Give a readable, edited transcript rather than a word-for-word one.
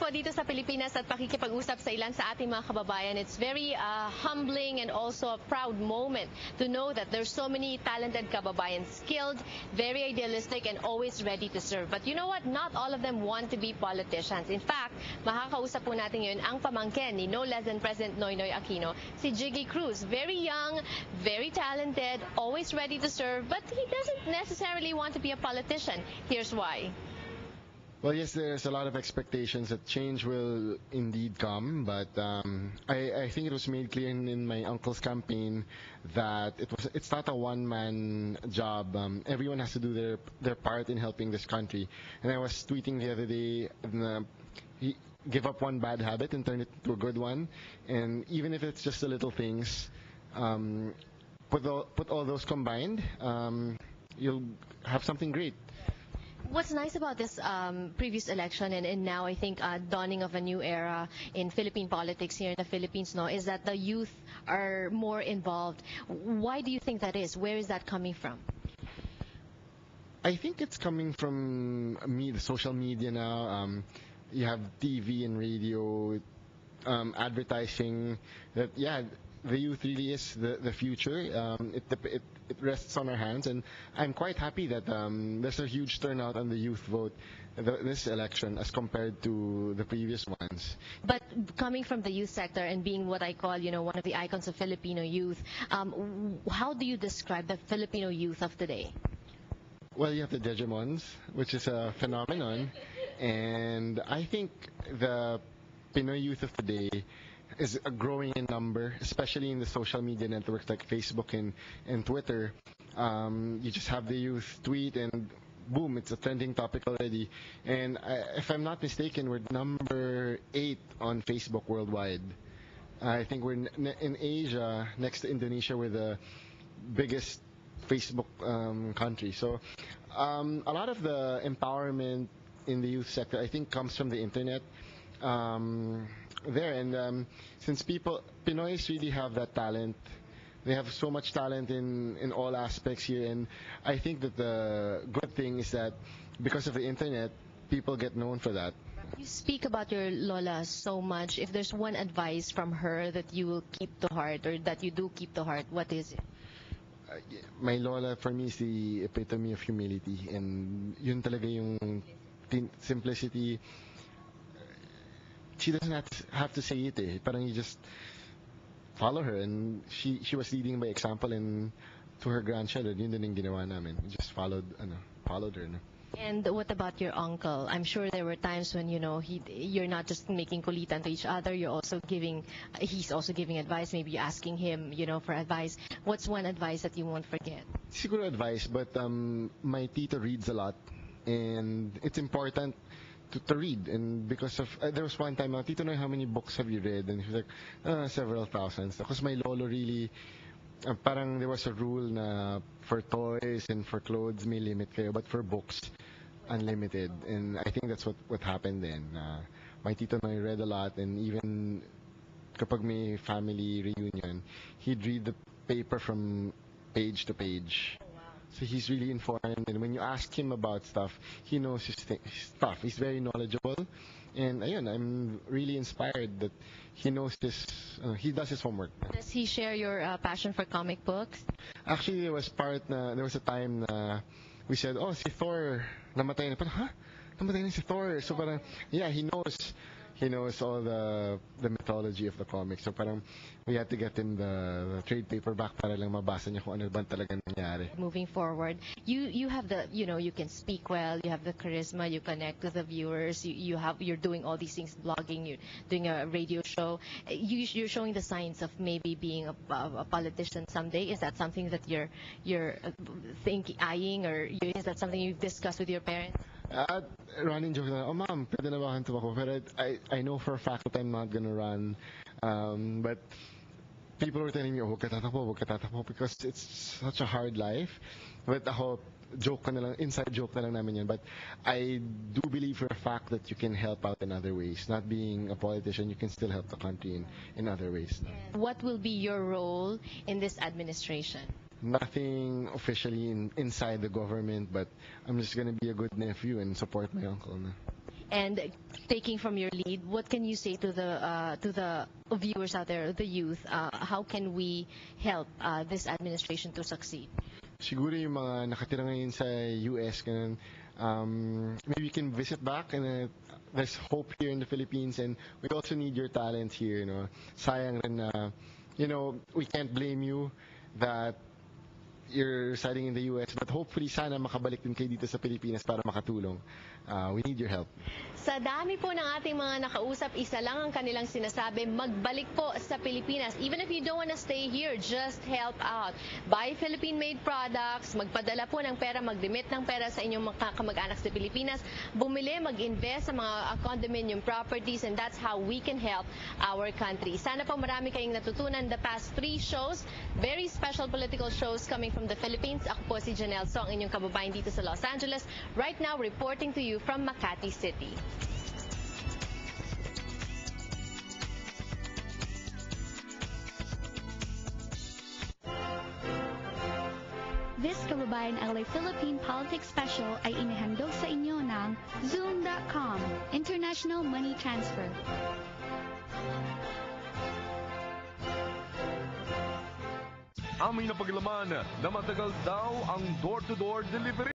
po dito sa Pilipinas at pakikipag-usap sa ilan sa ating mga kababayan. It's very humbling and also a proud moment to know that there's so many talented kababayan, skilled, very idealistic, and always ready to serve. But you know what? Not all of them want to be politicians. In fact, makakausap po natin ngayon ang pamangkin ni no less than President Noynoy Aquino, si Jiggy Cruz. Very young, very talented, always ready to serve, but he doesn't necessarily want to be a politician. Here's why. Well, yes, there's a lot of expectations that change will indeed come, but I think it was made clear in my uncle's campaign that it's not a one-man job. Everyone has to do their part in helping this country. And I was tweeting the other day, give up one bad habit and turn it to a good one. And even if it's just the little things, put all those combined, you'll have something great. What's nice about this previous election and now I think dawning of a new era in Philippine politics here in the Philippines now is that the youth are more involved. Why do you think that is? Where is that coming from? I think it's coming from the social media now. You have TV and radio, advertising. That the youth really is the future. It rests on our hands, and I'm quite happy that there's a huge turnout on the youth vote this election as compared to the previous ones. But coming from the youth sector and being what I call, one of the icons of Filipino youth, how do you describe the Filipino youth of today? Well, you have the Jejemons, which is a phenomenon, and I think the Pinoy youth of today is growing in number, especially in the social media networks like Facebook and Twitter. You just have the youth tweet and boom, it's a trending topic already. And if I'm not mistaken, we're number 8 on Facebook worldwide. I think we're in Asia, next to Indonesia, we're the biggest Facebook country. So a lot of the empowerment in the youth sector, I think, comes from the internet. Since Pinoys really have that talent, they have so much talent in all aspects here, and I think that the good thing is that because of the internet, people get known for that. You speak about your Lola so much. If there's one advice from her that you will keep to heart or that you do keep to heart, what is it? My Lola for me is the epitome of humility, and yun talaga yung simplicity. She doesn't have to say it. Parang you just follow her, and she was leading by example, and to her grandchildren, yun din yung ginawa namin. We just followed her. No? And what about your uncle? I'm sure there were times when you're not just making kulitan to each other. He's also giving advice. Maybe asking him, for advice. What's one advice that you won't forget? Siguro advice, but my tito reads a lot, and it's important to read. And because of there was one time, Tito Noy, how many books have you read? And he was like, several thousands. Because my lolo really, parang there was a rule na for toys and for clothes may limit kayo, but for books, unlimited. And I think that's what happened then. My Tito Noy read a lot, and even kapag may family reunion, he'd read the paper from page to page. So he's really informed, and when you ask him about stuff, he knows his stuff. He's very knowledgeable, and I'm really inspired that he knows this. He does his homework. Does he share your passion for comic books? Actually, there was a time na we said, si Thor namatay na. Parang, huh? Namatay na si Thor. So parang, he knows all the mythology of the comics. So parang we had to get him the trade paperback para lang mabasa niya kung ano ba talagang nangyari. Moving forward, you have you can speak well, you have the charisma, you connect with the viewers, you're doing all these things, blogging, you're doing a radio show. You're showing the signs of maybe being a politician someday. Is that something that you're eyeing, or is that something you've discussed with your parents? Running joke na, ma'am, pwede na ba akong tumakbo? Pero I know for a fact that I'm not gonna run. But people were telling me, huwag ka tatakbo, because it's such a hard life. But ako, inside joke na lang namin yan. But I do believe for a fact that you can help out in other ways. Not being a politician, you can still help the country in other ways. What will be your role in this administration? Nothing officially inside the government, but I'm just going to be a good nephew and support my uncle. and taking from your lead, what can you say to the viewers out there, the youth? How can we help this administration to succeed? Siguro yung mga nakatira ngayon sa US, ganun, maybe you can visit back, and there's hope here in the Philippines, and we also need your talents here. Sayang rin na, we can't blame you that you're residing in the US, but hopefully sana makabalik din kayo dito sa Pilipinas para makatulong. We need your help. Sa dami po ng ating mga nakausap, isa lang ang kanilang sinasabi, magbalik po sa Pilipinas. Even if you don't want to stay here, just help out. Buy Philippine-made products, magpadala po ng pera, mag-remit ng pera sa inyong mga kamag-anak sa Pilipinas, bumili, mag-invest sa mga condominium properties, and that's how we can help our country. Sana po marami kayong natutunan the past 3 shows, very special political shows coming from the Philippines. Ako po si Janelle Song, inyong kababayan dito sa Los Angeles. Right now, reporting to you from Makati City. This Kababayan LA Philippine Politics Special ay inihandog sa inyo ng Zoom.com, International Money Transfer. Aming napaglaman na matagal daw ang door-to-door delivery.